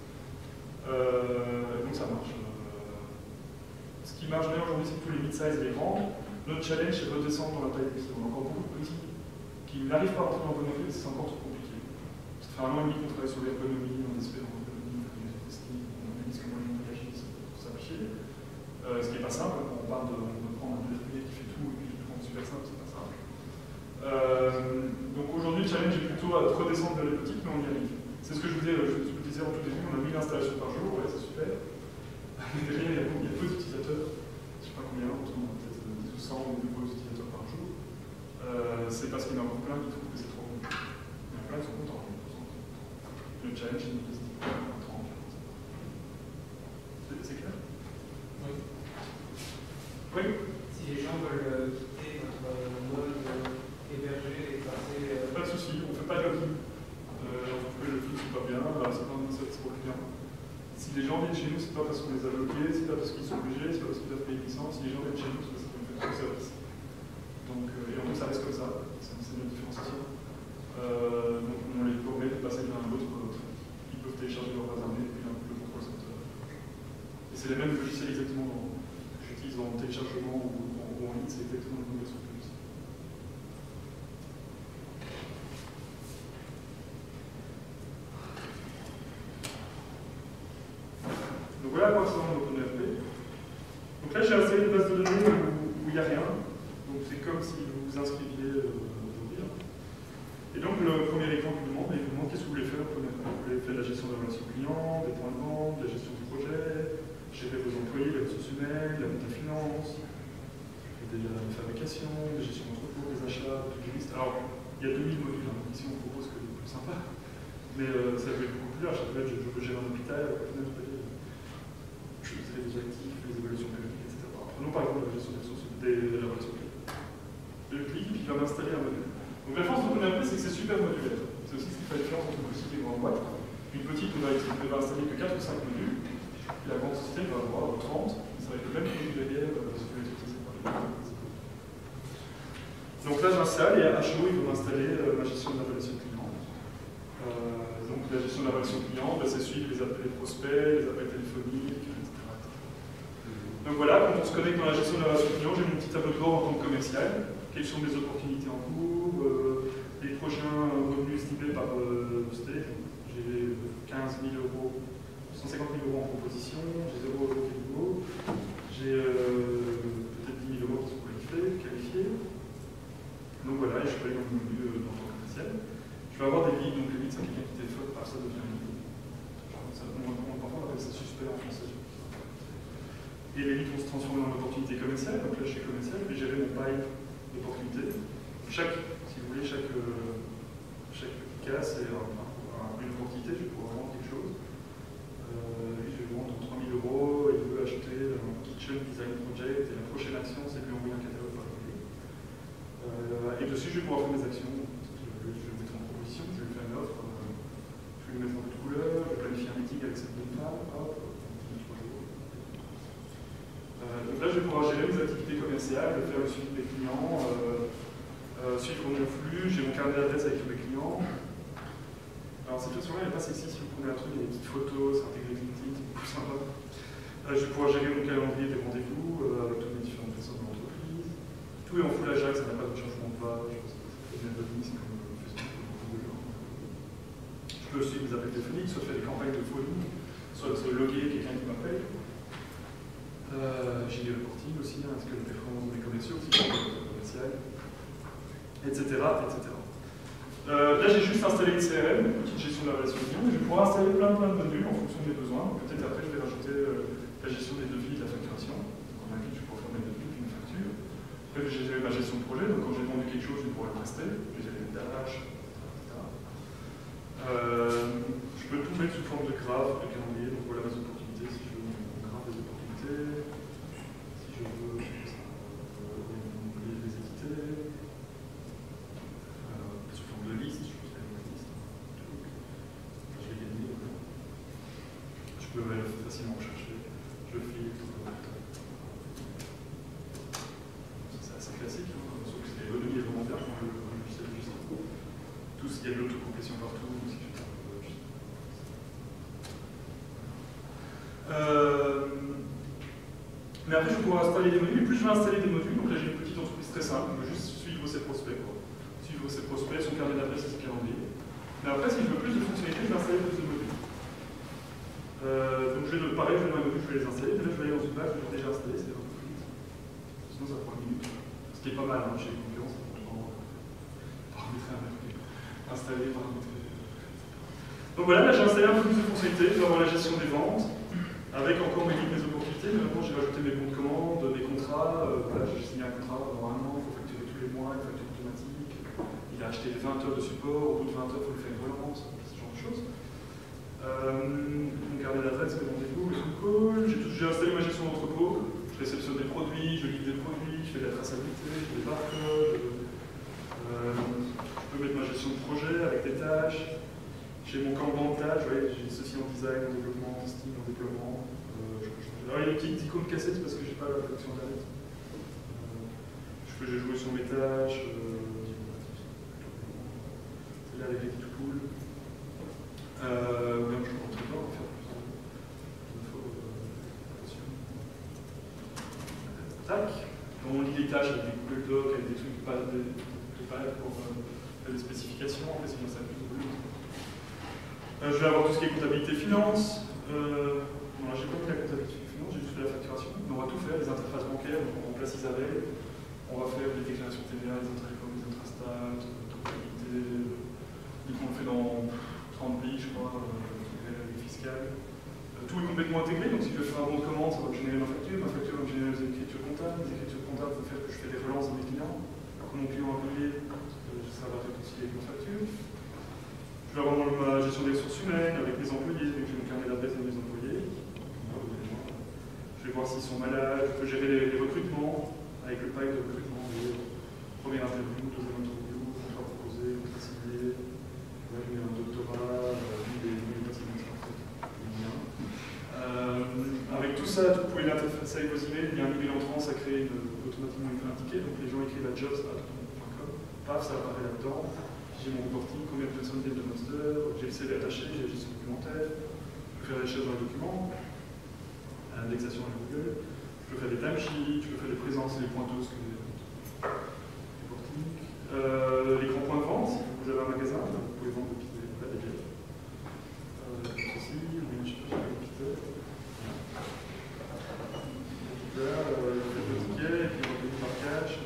Donc ça marche. Ce qui marche bien aujourd'hui, c'est que tous les mid-size et les grands. Notre challenge, c'est de redescendre dans la taille des On a encore beaucoup de petits qui n'arrivent pas à rentrer dans OpenRP, c'est encore trop compliqué. Ça fait 1 an et demi qu'on travaille sur l'ergonomie, on espère en ergonomie, on fait du testing, on analyse comment les gens réagissent, tout ça marcher. Ce qui n'est pas simple, on parle de prendre un ERP qui fait tout et puis de prendre super simple, c'est pas simple. Donc aujourd'hui, le challenge est plutôt à redescendre vers les petites, mais on y arrive. C'est ce que je vous disais en tout début, on a 1000 installations par jour, ouais, c'est super. Mais derrière, il y a peu d'utilisateurs, je ne sais pas combien, on trouve peut-être 10 ou 100 nouveaux utilisateurs par jour. C'est parce qu'il y en a encore plein qui trouvent que c'est trop long. Il y en a plein qui sont contents. Le challenge, c'est de rester 30, 40. clients. Si les gens viennent chez nous, c'est pas parce qu'on les a bloqués, c'est pas parce qu'ils sont obligés, c'est pas parce qu'ils doivent payer une licence. Si les gens viennent chez nous, c'est parce qu'ils ont fait tout service. Donc, et en plus, ça reste comme ça. C'est notre différenciation. Donc, on les permet de passer de l'un à l'autre. Ils peuvent télécharger leur base de données et puis le contrôle center. Et c'est les mêmes logiciels exactement que j'utilise en téléchargement ou en ligne, c'est exactement le même version que logiciel. Donc voilà à quoi ressemble OpenERP. Donc là, j'ai installé une base de données où il n'y a rien. Donc c'est comme si vous vous inscriviez aujourd'hui. Et donc le premier écran qui vous demande, il vous demande qu'est-ce que vous voulez faire. Vous voulez faire de la gestion de la relation client, des points de vente, de la gestion du projet, gérer vos employés, les ressources humaines, la compta finance, de la fabrication, de la gestion d'entrepôt, des achats, toutes les listes. Alors, il y a 2000 modules. Hein. Ici, on propose que le plus sympa. Mais ça peut être beaucoup plus large. Ça peut être je veux gérer un hôpital, je fais des actifs, les évaluations périodiques, etc. Prenons par exemple la gestion des ressources, de la relation client. Je clique et puis il va m'installer un module. Donc la force de OpenERP, c'est que c'est super modulaire. C'est aussi ce qui fait la différence entre une petite et une grande boîte. Une petite, on va installer que 4 ou 5 modules. Et la grande société va avoir 30. Ça va être le même module derrière si tu veux utiliser par les. Donc là, j'installe et à chaud, il va m'installer ma gestion de la relation client. Donc la gestion de la relation client, c'est suivre les appels des prospects, les appels téléphoniques, etc. Donc voilà, quand on se connecte dans la gestion de la relation client, j'ai mon petit tableau de bord en tant que commercial. Quelles sont mes opportunités en cours, les prochains revenus estimés par stage. J'ai 15 000 euros, 150 000 euros en proposition, j'ai 0 euros de nouveau, j'ai peut-être 10 000 euros qui sont qualifiés. Donc voilà, et je peux aller dans le menu dans le commercial. Je vais avoir des leads, donc les leads, c'est quelqu'un qui téléphone, par ça devient un lead. Parfois, on appelle ça suspect en français. Et les leads vont se transformer en opportunité commerciale. Donc là, je suis commercial, je vais gérer mon pipe d'opportunités. Si vous voulez, chaque cas, c'est une opportunité, je vais pouvoir vendre quelque chose. Lui, je vais vendre 3 000 euros, il veut acheter un kitchen design project, et la prochaine action, c'est lui envoyer un catalogue par courrier. Et dessus, je vais pouvoir faire mes actions. Je vais le mettre en proposition, je vais lui faire une offre, je vais lui mettre un peu de couleur, je vais planifier un meeting avec cette bonne femme, hop, 3 jours. Donc là, je vais pouvoir gérer mes activités commerciales, faire le suivi des clients, suivre mon flux, j'ai mon carnet d'adresse avec tous mes clients. Alors cette version-là, elle n'est pas sexy. Si vous prenez un truc, il y a des petites photos, c'est intégré LinkedIn, c'est beaucoup plus sympa. Je vais pouvoir gérer mon calendrier des rendez-vous avec toutes les différentes personnes de l'entreprise. Tout est en full Ajax, ça n'a pas de changement de page, c'est comme Facebook ou beaucoup de gens. Je peux suivre mes appels téléphoniques, soit faire des campagnes de folie, soit se loguer quelqu'un qui m'appelle. J'ai des reporting aussi, est-ce que les performances des commerciaux aussi, commercial, etc. Là, j'ai juste installé une CRM, une petite gestion de la relation client, et je vais pouvoir installer plein de modules en fonction des besoins. Peut-être après, je vais rajouter la gestion des devis et de la facturation. Donc, en je vais pouvoir faire mes devis et mes factures. Après, j'ai géré ma gestion de projet, donc quand j'ai vendu quelque chose, je vais pouvoir le tester. J'ai géré les tâches, etc. Je peux tout mettre sous forme de graphe, de calendrier, donc voilà mes opportunités, si je veux mon graphe des opportunités, si je veux les éditer. De liste, je peux faire une liste. Je vais gagner. Je peux facilement rechercher. Je filtre. C'est assez classique, hein, sauf que c'est les données élémentaires quand le logiciel juste. Il y a de l'autocomplétion partout. Mais après, je vais pouvoir installer des modules. Et plus je vais installer des modules, donc là j'ai une petite entreprise très simple, je veux juste suivre ses prospects. Ses prospects, son carnet d'adresse et ses calendriers. Mais après, si je veux plus de fonctionnalités, je vais installer plus de modules. Donc pareil, je vais dans les modules, je vais les installer. Là, je vais aller dans une page que j'ai déjà installée, c'est un peu plus vite. Sinon, ça prend une minute. Ce qui est pas mal, hein, chez les concurrents, c'est pour paramétrer un truc. Installer, paramétrer. Donc voilà, là j'ai installé un peu plus de fonctionnalités. Je vais avoir la gestion des ventes, avec encore mes lignes, mes opportunités. Mais maintenant, j'ai rajouté mes bons de commande, mes contrats. Voilà, j'ai signé un contrat pendant un an, il faut facturer tous les mois, une facture automatique. Il a acheté 20 heures de support, au bout de 20 heures, il faut lui faire une relance, ce genre de choses. Mon carnet d'adresse, mes rendez-vous, le call. J'ai installé ma gestion d'entrepôt. Je réceptionne des produits, je livre des produits, je fais de la traçabilité, je fais des barcodes. Je peux mettre ma gestion de projet avec des tâches. Je J'ai mon Kanban de tâches, ouais, j'ai ceci en design, en développement, en testing, en déploiement. Alors il y a une petite icône cassette parce que j'ai pas la fonction internet. J'ai joué sur mes tâches. C'est là avec les to pool. Même je peux rentrer dedans, on va faire plus d'infos. Tac. On lit les tâches avec des Google Docs, avec des trucs de pad pour faire des spécifications. Après, c'est bien ça plus de je vais avoir tout ce qui est comptabilité finance. Bon, j'ai pas mis la comptabilité finance, j'ai juste fait la facturation. Mais on va tout faire, les interfaces bancaires, donc on remplace Isabelle. On va faire les déclarations TVA, les intracom, les intrastats, comptabilité. On le fait dans 30 pays, je crois, les fiscales. Tout est complètement intégré, donc si je veux faire un bon de commande, ça va me générer ma facture va me générer les écritures comptables. Les écritures comptables vont faire que je fais des relances à mes clients. Quand mon client a payé, ça va réconcilier avec ma facture. Je vais avoir ma gestion des ressources humaines avec mes employés, donc j'ai mon carnet d'adresse de mes employés. Je vais voir s'ils sont malades, je peux gérer les recrutements avec le pack de recrutement. Première interview, deuxième interview, contrat proposé, contrat signé, là je mets un doctorat, les personnes qui sont avec tout ça, vous pouvez l'interfacer avec vos emails, il y a un email entrant, ça crée automatiquement un ticket, donc les gens écrivent à jobs@tom.com, paf, ça apparaît là-dedans. J'ai mon reporting, combien de personnes viennent de master, j'ai le CV attaché, j'ai la gestion documentaire, je peux faire des recherches dans les documents, l'indexation à Google, je peux faire des timesheets, je peux faire des présences et des pointeuses que les grands points de vente, si vous avez un magasin, vous pouvez vendre des pizzas, des billets. Ceci, oui, je sais pas si vous avez là, vous faites le ticket, et puis on peut par cash.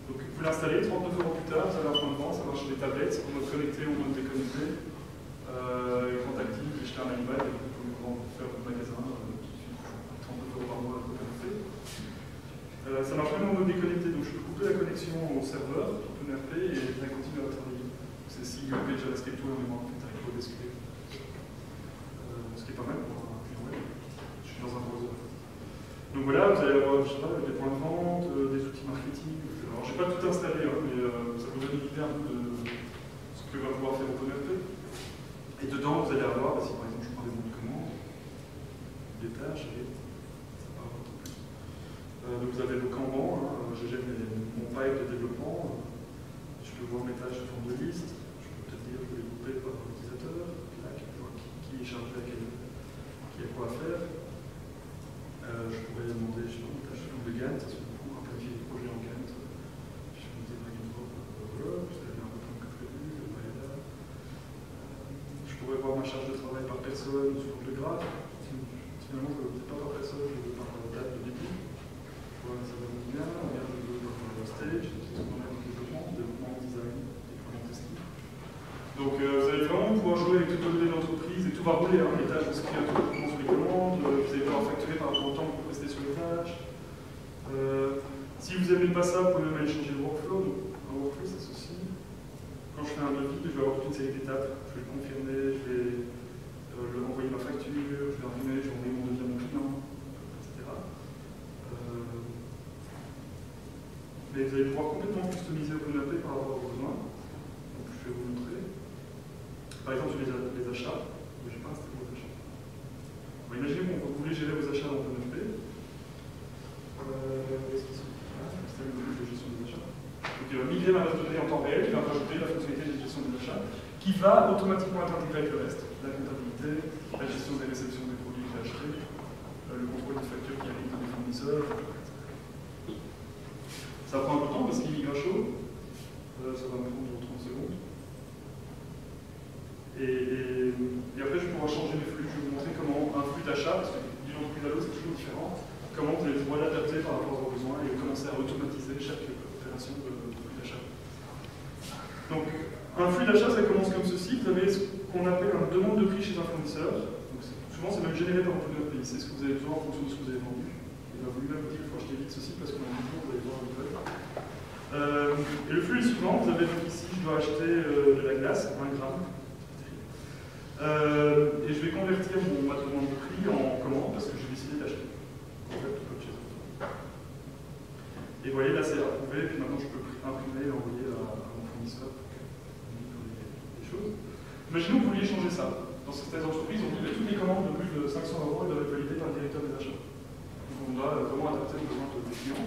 Donc vous l'installez, 39 € plus tard, vous avez un point de vente, ça marche sur des tablettes, c'est pour mode connecté ou mode déconnecté. Écran tactile, j'ai jeté un animal, et vous pouvez faire votre magasin, 39 € par mois à connecter. Ça marche même en mode déconnecté, donc je peux couper la connexion au serveur, OpenRP, et la continuer à travailler. C'est single page JavaScript ou en mémoire, avec PostgreSQL. Ce qui est pas mal pour un client web. Je suis dans un browser. Donc voilà, vous allez avoir, je sais pas, des points de vente, des outils marketing. Alors, je n'ai pas tout installé, hein, mais ça vous donne une idée un peu de ce que va pouvoir faire OpenRP. Et dedans, vous allez avoir, si par exemple je prends des bons de commande, des tâches, et ça part un peu plus. Donc vous avez le Kanban, hein, je gère mon pipe de développement. Je peux voir mes tâches sous forme de liste. Je peux peut-être dire, je peux les grouper par utilisateur. Là, qui est chargé à qui a quoi à faire. Je pourrais demander, je sais pas, une tâche sous forme de Gantt, ça se fait beaucoup, planifier des projets en Gantt. Je vais monter drag and drop, voilà, vous avez un peu plus que prévu, là. Je pourrais voir ma charge de travail par personne sous forme de graphe. Finalement, je ne le fais pas par personne, je le fais par date de début. Voilà, ça va bien, on vient de stage, c'est ce qu'on a dans le développement, design, déploiement, testing. Donc vous allez vraiment pouvoir jouer avec toutes vos données d'entreprise et tout va rouler, hein. Les tâches vont se créer automatiquement sur les commandes, vous allez pouvoir facturer par rapport au temps que vous restez sur les tâches. Si vous n'aimez pas ça, vous pouvez même aller changer le workflow. Donc, un workflow, c'est ceci. Quand je fais un devis, je vais avoir toute une série d'étapes. Je vais le confirmer, je vais envoyer ma facture, je vais imprimer, je vais envoyer mon devis à mon client, etc. Mais vous allez pouvoir complètement customiser OpenRP par rapport à vos besoins. Donc, je vais vous montrer. Par exemple, sur les achats, je n'ai pas installé vos achats. Bon, imaginez que vous voulez gérer vos achats dans OpenRP. Est-ce qu'ils sont là? Installer le module de gestion des achats. Donc, il va migrer ma base de données en temps réel, il va rajouter la fonctionnalité de gestion des achats, qui va automatiquement être intégrée avec le reste. La comptabilité, la gestion des réceptions des produits que j'ai achetés, le contrôle des factures qui arrivent des fournisseurs. Ça prend un peu de temps parce qu'il migre à chaud. Ça va me prendre 30 secondes. Et après, je vais pouvoir changer mes flux. Je vais vous montrer comment un flux d'achat, parce que d'une entreprise à l'autre, c'est toujours différent, comment vous allez pouvoir l'adapter par rapport à vos besoins et commencer à automatiser chaque opération de flux d'achat. Donc, un flux d'achat, ça commence comme ceci. Vous avez ce qu'on appelle une demande de prix chez un fournisseur. Donc, souvent, c'est même généré par un fournisseur pays. C'est ce que vous avez besoin en fonction de ce que vous avez vendu. Il va lui-même dire qu'il faut acheter vite ceci parce qu'on a un jour, vous allez voir un peu. Et le flux est suivant. Vous avez donc ici, je dois acheter de la glace, 1 gramme. Et je vais convertir ma demande de prix en commande parce que j'ai décidé d'acheter. En fait, tout comme chez eux. Et vous voyez, là c'est approuvé, puis maintenant je peux imprimer et envoyer à mon fournisseur pour qu'il livre les choses. Imaginons que vous vouliez changer ça. Dans certaines entreprises, on dit que toutes les commandes de plus de 500 € doivent être validées par le directeur des achats. Donc on doit comment adapter les besoins des clients.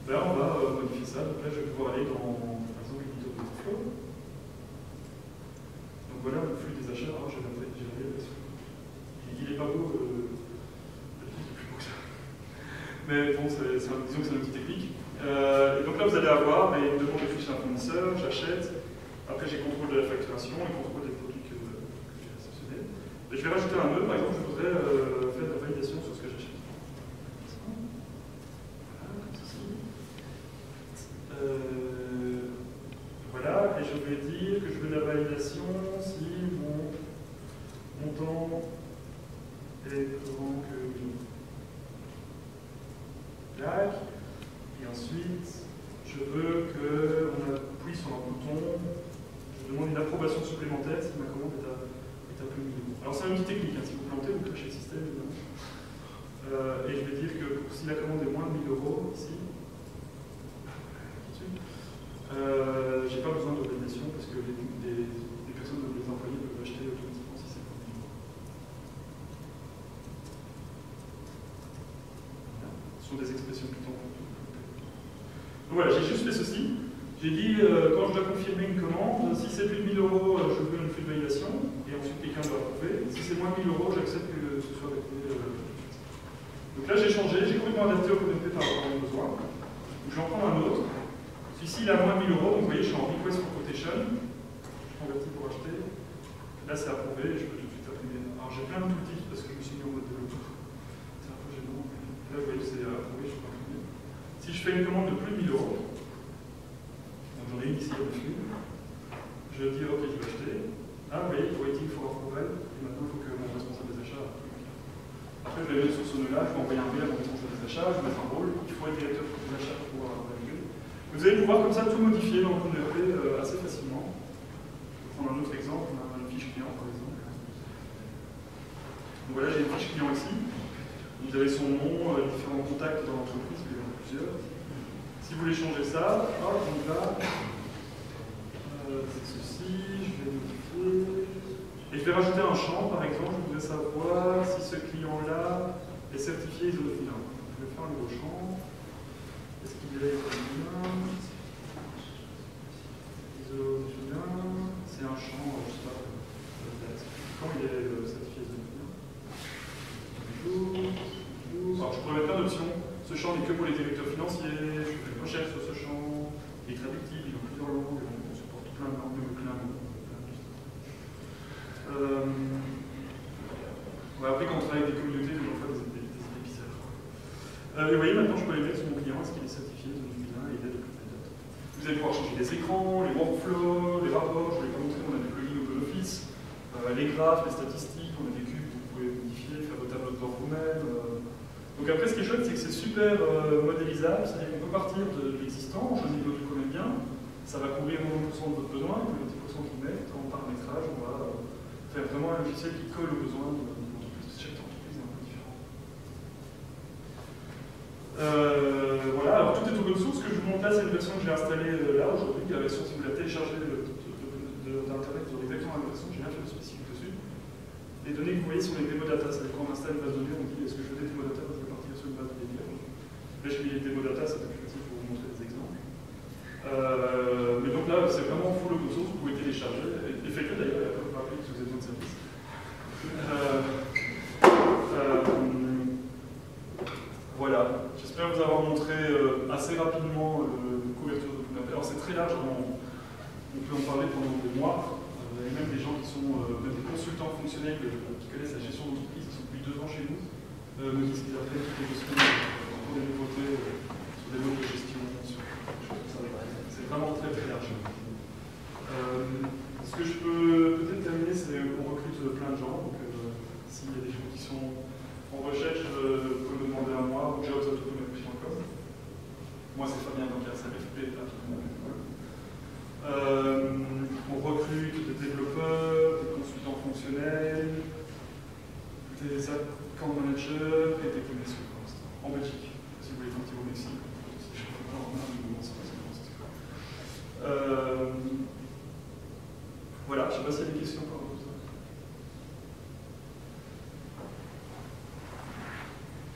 Là, on va modifier ça. Donc là, je vais pouvoir aller dans, par exemple, l'éditeur de flow. Donc voilà le flux des achats. Alors, j'ai regardé la version. Il n'est pas beau, le flux est plus beau que ça. Mais bon, disons que c'est un outil technique. Et donc là, vous allez avoir une demande de fiche d'un fournisseur, j'achète. Après, j'ai contrôle de la facturation et contrôle des produits que j'ai réceptionnés. Et je vais rajouter un nœud, par exemple, je voudrais faire de la validation sur ce que j'achète. Voilà, comme ceci. Voilà, et je vais dire que je veux de la validation si mon montant est plus grand que 1000. Tac. Et ensuite, je veux qu'on appuie sur un bouton. Je demande une approbation supplémentaire si ma commande est à plus de 1000 €. Alors c'est un outil technique, hein. Si vous plantez, vous crachez le système, évidemment. Et je vais dire que si la commande est moins de 1000 € ici, j'ai pas besoin de validation parce que les personnes, les employés peuvent acheter automatiquement si c'est pour 1000 €. Ce sont des expressions Python. Donc voilà, j'ai juste fait ceci. J'ai dit, quand je dois confirmer une commande, si c'est plus de 1000 €, je veux une flux de validation, et ensuite quelqu'un doit approuver. Si c'est moins de 1000 €, j'accepte que ce soit validé. Donc là, j'ai changé, j'ai complètement adapté au communauté par rapport à mes besoins. Donc je vais en prendre un autre. Celui-ci, il a moins de 1000 €, donc vous voyez, je suis en request for quotation. Je convertis pour acheter. Là, c'est approuvé, et je peux tout de suite imprimer. Alors j'ai plein de outils parce que je me suis mis en mode développeur. C'est un peu gênant. Là, vous voyez, c'est approuvé, je peux imprimer. Si je fais une commande de plus de 1000 €, j'en ai une ici à le flux. Je dis OK, je vais acheter. Ah, vous voyez, waiting for approval. Et maintenant, il faut que mon responsable des achats. Après, je vais aller sur ce nœud-là, je vais envoyer un mail à mon responsable des achats, je vais mettre un rôle. Il faut être directeur des achats pour pouvoir valider. Vous allez pouvoir comme ça tout modifier dans le ERP assez facilement. Je vais prendre un autre exemple, on a une fiche client par exemple. Donc voilà, j'ai une fiche client ici. Vous avez son nom, différents contacts dans l'entreprise, il y en a plusieurs. Si vous voulez changer ça, hop, on y va. C'est ceci, je vais modifier. Et je vais rajouter un champ, par exemple, je voudrais savoir si ce client-là est certifié ISO 9001. Je vais faire un nouveau champ. Est-ce qu'il est ISO 9001 ? ISO 9001, c'est un champ, je ne sais pas, quand il est certifié ISO 9001. Alors, je pourrais mettre plein d'options. Ce champ n'est que pour les directeurs financiers, je fais une recherche sur ce champ, il est traductible, il a plusieurs langues, on supporte plein de langues, plein de après, quand on travaille avec des communautés, on fait des idées bizarres. Et vous voyez, maintenant, je peux aller mettre sur mon client, est-ce qu'il est certifié de 2001 et il est de plus de. Vous allez pouvoir changer les écrans, les workflows, les rapports, je vais vous montrer, on a des plugins OpenOffice, les graphes, les statistiques, on a des cubes, vous pouvez modifier, faire vos tableaux de bord vous-même. Donc après, ce qui est chouette, c'est que c'est super modélisable, c'est-à-dire qu'on peut partir de l'existant, je dis que tu connais bien, ça va couvrir 90% de votre besoin, et puis le 10% qui met, en paramétrage, on va faire vraiment un logiciel qui colle aux besoins de l'entreprise. Chaque entreprise est un peu différente. Voilà, alors tout est open source. Ce que je vous montre là, c'est une version que j'ai installée là aujourd'hui. La version, si vous la téléchargez d'Internet, vous aurez exactement la même version, j'ai rien fait de spécifique dessus. Les données que vous voyez sont les démos data, c'est-à-dire quand on installe une base de données, on dit est-ce que je veux des démos data, je vais partir sur une base de données vierge. Là, je mets les démos data, c'est plus facile pour vous montrer des exemples. Mais donc là, c'est vraiment full open source, vous pouvez télécharger, et faites-le d'ailleurs, vous pouvez rappeler si vous avez besoin de service. Voilà, j'espère vous avoir montré assez rapidement la couverture de l'OpenAPI. Alors c'est très large, on peut en parler pendant des mois. Et même des gens qui sont même des consultants fonctionnels qui connaissent la gestion d'entreprise, qui sont depuis 2 ans chez nous, me disent qu'ils apprennent toutes les 2 semaines pour des nouveautés sur des modes de gestion, sur c'est vraiment très très large. Ce que je peux peut-être terminer, c'est qu'on recrute plein de gens. Donc s'il y a des gens qui sont en recherche, vous pouvez me demander à moi ou jobs@autonomy.com. Moi c'est Fabien Bancaire, ça m'FP, là tout le monde. On recrute des développeurs, des consultants fonctionnels, des account managers et des commerciaux pour l'instant, en Belgique. Si vous voulez partir au Mexique, Voilà, je ne sais pas s'il y a des questions par rapport à ça.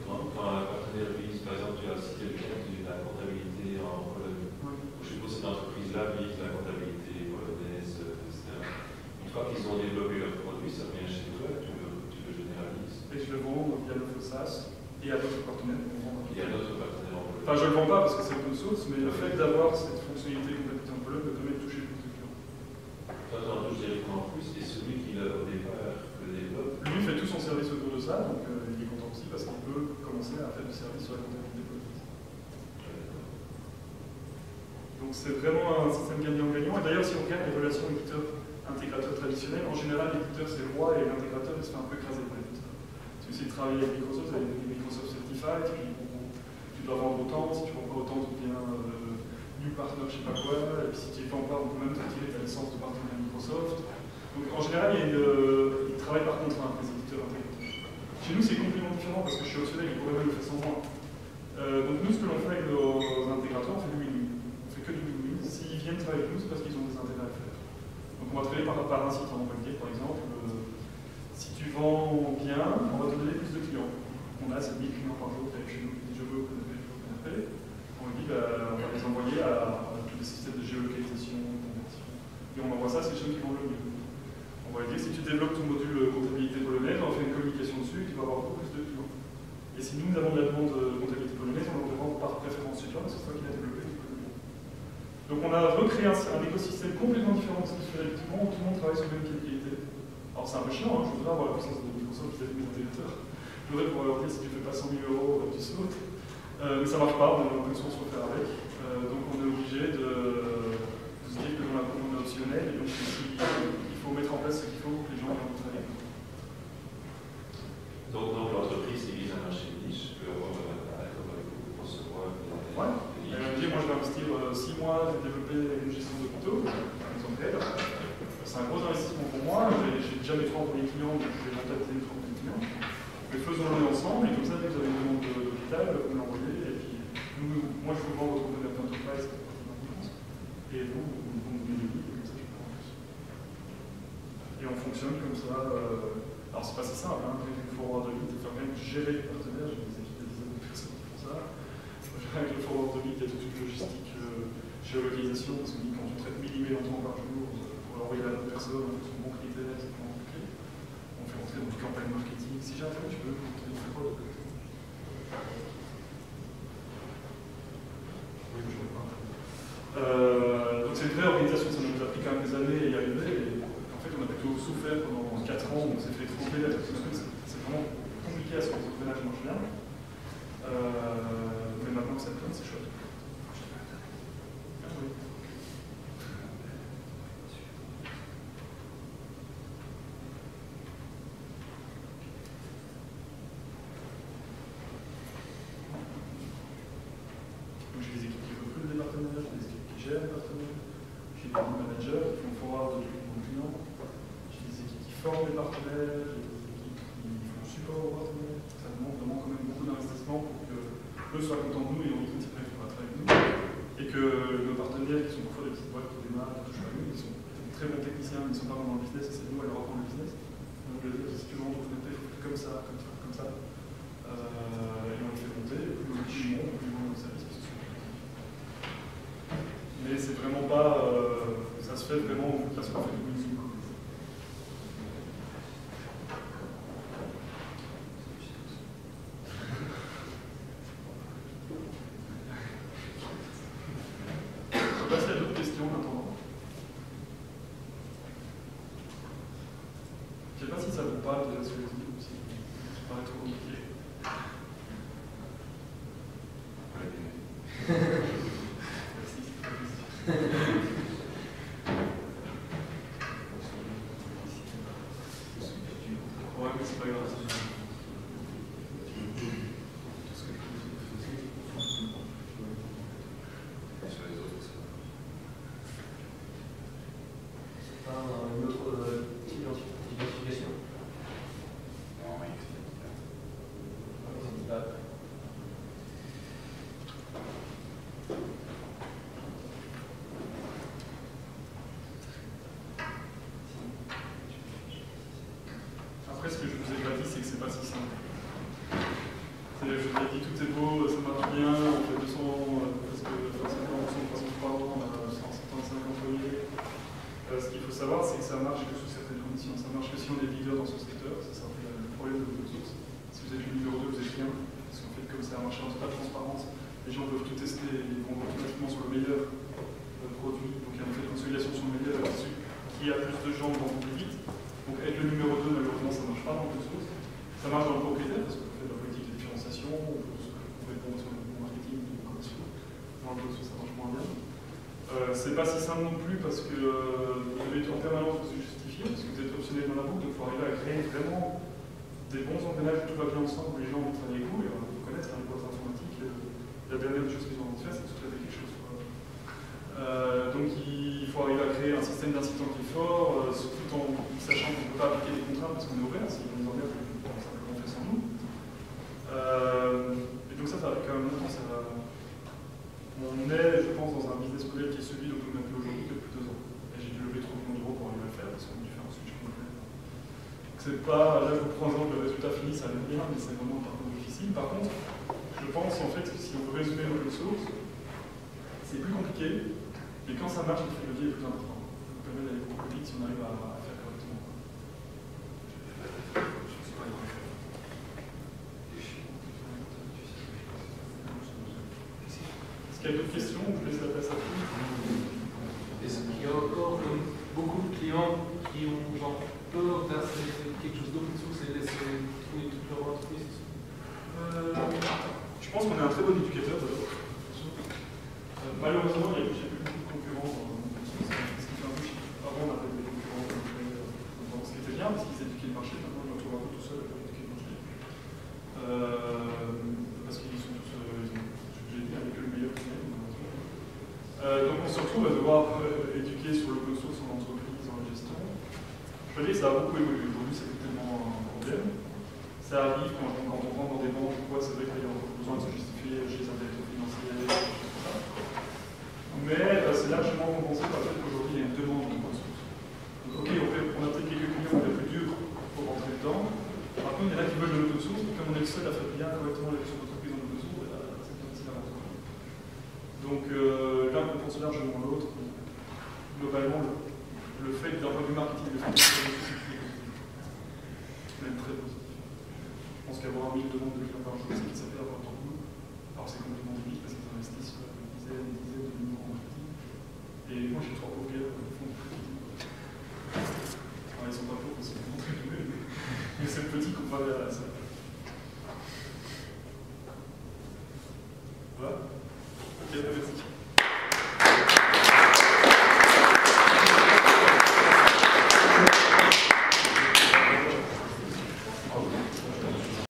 Quand un partenaire vise, par exemple, tu as cité le cas de la comptabilité en Pologne. Oui. Je suppose que cette entreprise-là vise la comptabilité polonaise, etc. Une fois qu'ils ont développé leur produit, ça revient chez toi, tu le généralises. Et je le vends via le FOSAS et à d'autres partenaires. Il y a d'autres partenaires en Pologne. Enfin, je ne le vends pas parce que c'est open source, mais le fait d'avoir cette fonctionnalité comptabilité en Pologne me permet de toucher plus de clients. Toi, tu en touches directement en plus, et celui qui, au départ, le développe. Lui fait tout son service autour de ça, donc il est content aussi parce qu'il peut commencer à faire du service sur la comptabilité polonaise. Donc c'est vraiment un système gagnant-gagnant. Et d'ailleurs, si on regarde les relations éditeur-intégrateur traditionnelles, en général, l'éditeur c'est le roi et l'intégrateur il se fait un peu écraser par l'éditeur. Si vous essayez de travailler avec Microsoft, vous avez des Microsoft Certified, puis tu dois vendre autant, si tu ne vends pas autant, tu deviens new partner, je ne sais pas quoi, et puis si tu ne vends pas, on peut même te retirer ta licence de partenaire Microsoft. Donc en général, ils travaillent par contrainte, les éditeurs intégrateurs. Chez nous, c'est complètement différent parce que je suis optionnel, ils pourraient même le faire sans moi. Donc nous, ce que l'on fait avec nos intégrateurs, on fait du win-win. On fait que du win-win. S'ils viennent travailler avec nous, c'est parce qu'ils ont des intérêts à le faire. Donc on va travailler par incite, on va dire, par exemple, si tu vends bien, on va te donner plus de clients. On a 7000 clients par jour qui arrivent chez nous, qui disent je veux connaître. On lui dit, on va les envoyer à tous les systèmes de géolocalisation, de conversion. Et on envoie ça, c'est ceux qui vendent le mieux. On va lui dire, si tu développes ton module comptabilité polonaise, on va faire une communication dessus et tu vas avoir beaucoup plus de clients. Et si nous avons de la demande de comptabilité polonaise, on le vend par préférence chez toi, parce que c'est toi qui l'as développé. Donc on a recréé un écosystème complètement différent de ce qui se fait habituellement, où tout le monde travaille sur le même pied d'égalité. Alors c'est un peu chiant, hein, je voudrais avoir la puissance de Microsoft vis-à-vis des intégrateurs. Je voudrais pouvoir leur dire, si tu ne fais pas 100 000 €, tu sautes. Mais ça ne marche pas, on a l'impression de se refaire avec. Donc on est obligé de se dire que on est optionnel, et donc il faut mettre en place ce qu'il faut pour que les gens viennent travailler. Donc l'entreprise qui vise un marché niche peut avoir un accord avec vous pour recevoir. Ouais. Moi je vais investir 6 mois à développer une gestion d'hôpitaux, par exemple. C'est un gros investissement pour moi. J'ai déjà mes 3 premiers clients, donc je vais rentabiliser mes 3 premiers clients. Mais faisons-le ensemble, et comme ça, dès que vous avez une demande d'hôpital, vous l'envoyez, et puis moi je vous vends votre modèle d'entreprise, et vous me donnez le lead, et comme ça je peux en plus. Et on fonctionne comme ça. Alors c'est pas si simple, hein, avec le forward de lead, il faut même gérer les partenaires, j'ai des équipes de dizaines de personnes qui font ça. Avec le forward de lead, il y a toute une logistique géolocalisation, parce que quand tu traites 1000 emails en temps par jour, pour l'envoyer à la bonne personne, en fonction de bons critères, c'est pas compliqué. On fait rentrer dans une campagne marketing. Si j'ai un truc, tu veux, on te fait quoi de côté. Oui, je vois pas. Donc c'est une vraie organisation, ça nous a pris quand même des années à y arriver. Et en fait, on a plutôt souffert pendant 4 ans, on s'est fait tromper. C'est vraiment compliqué à ce que les engrenages marchent bien. Mais maintenant que ça tourne, c'est chouette. Ah, oui. Donc j'ai des équipes qui recrutent des partenaires, j'ai des équipes qui gèrent les partenaires, j'ai des managers qui font forward de mon client, j'ai des équipes qui forment les partenaires, j'ai des équipes qui font support aux partenaires. Ça demande vraiment quand même beaucoup d'investissement pour que eux soient contents de nous et ont envie de travailler avec nous. Et que nos partenaires, qui sont parfois des petites boîtes qui démarrent, qui touchent pas nous, ils sont des très bons techniciens, mais ils ne sont pas vraiment dans le business, et c'est nous à leur apprendre le business. Donc je veux dire, si tu veux rendre ton il faut faire comme ça, comme ça, comme ça. Et on les fait monter, et plus on monte, plus on monte le service. Mais c'est vraiment pas. Ça se fait vraiment parce qu'on fait du win-win. Je passe à d'autres questions maintenant. Je ne sais pas si ça vous parle déjà ce que je dis ou si ça paraît trop compliqué. Merci, c'est pas ouais, mais c'est pas grave. Une autre identification. Après, ce que je vous ai pas dit, c'est que c'est pas si simple. Je vous ai dit, tout est beau, ça marche bien, on fait 200, presque 50% de croissance par an, on a 175 employés. Ce qu'il faut savoir, c'est que ça marche que sous certaines conditions. Ça marche que si on est leader dans son secteur, c'est ça le problème de l'open source. Si vous êtes le numéro 2, vous êtes rien, parce qu'en fait, comme c'est un marché en totale transparence, les gens peuvent tout tester et ils vont automatiquement sur le meilleur produit. Donc il y a un effet de consolidation sur le meilleur là-dessus, qui a plus de gens vont plus vite. Donc être le numéro 2, malheureusement, ça ne marche pas dans l'open source. Ça marche dans le propriétaire, parce qu'on fait de la politique de différenciation, on répond sur le marketing, du commercial. Dans l'open source, ça marche moins bien. C'est pas si simple non plus parce que vous devez en permanence vous justifier, parce que vous êtes optionnel dans la boucle, donc il faut arriver à créer vraiment des bons engrenages où tout va bien ensemble, où les gens vont travailler avec vous, et on peut connaître les boîtes informatiques. La dernière chose qu'ils ont envie de faire, c'est de sous-traiter quelque chose. Donc il faut arriver à créer un système d'incitant qui est fort, tout en sachant qu'on ne peut pas appliquer des contraintes parce qu'on est ouvert, si on les emmerde, on simplement fait sans nous. Et donc ça va quand même longtemps. On est, je pense, dans un business model qui est celui dont on a plus aujourd'hui depuis 2 ans. Et j'ai dû lever 30 millions d'euros pour arriver à le faire parce qu'on a dû faire un switch complet. C'est pas, là, je vous présente le résultat fini, ça allait bien, mais c'est vraiment un parcours difficile. Par contre, je pense en fait que si on veut résumer l'open source, c'est plus compliqué, mais quand ça marche, le levier est plus important. Ça nous permet d'aller beaucoup plus vite si on arrive à faire correctement. Je ne sais pas, il va faire. Est-ce qu'il y a d'autres questions? Je laisse la place à vous. Est-ce qu'il y a encore beaucoup de clients qui ont genre peur d'installer quelque chose d'open source et laisser tourner toute leur entreprise? Je pense qu'on est un très bon éducateur d'abord. Malheureusement, j'ai plus beaucoup de concurrents. Ce qui fait un peu chier. Avant, on avait des concurrents, ce qui était bien parce qu'ils éduquaient le marché. Maintenant, je me retrouve un peu tout seul à éduquer le marché. Parce qu'ils sont tous, j'ai dit, avec le meilleur qui est. Donc on se retrouve à devoir éduquer sur l'open source en entreprise, en gestion. Je peux dire que ça a beaucoup évolué. Aujourd'hui, c'est plus tellement un problème. Ça arrive quand on rentre dans des banques ou quoi, c'est vrai qu'il y a besoin de se justifier chez un directeur financier, des choses comme ça. Mais c'est largement compensé par le fait qu'aujourd'hui, il y a une demande d'open source. Donc, ok, on a peut-être quelques clients qui sont plus durs pour rentrer dedans. Par contre, il y en a qui veulent de l'open source, et comme on est le seul à faire bien correctement la gestion d'entreprise en open source, c'est bien aussi l'avantage. Donc l'un compense largement l'autre. Globalement, le fait d'un point de vue marketing, même très positif. Je pense qu'avoir 1000 demandes de clients par jour, c'est qu'ils savent avoir tant de nous. Alors c'est complètement débile parce qu'ils investissent des dizaines et des dizaines de millions en marketing. Et moi j'ai 3 pauvres gars qui font du marketing. Alors ils sont pas pauvres, c'est vraiment très doués, mais c'est petit comparé à ça. Voilà. Ok, merci.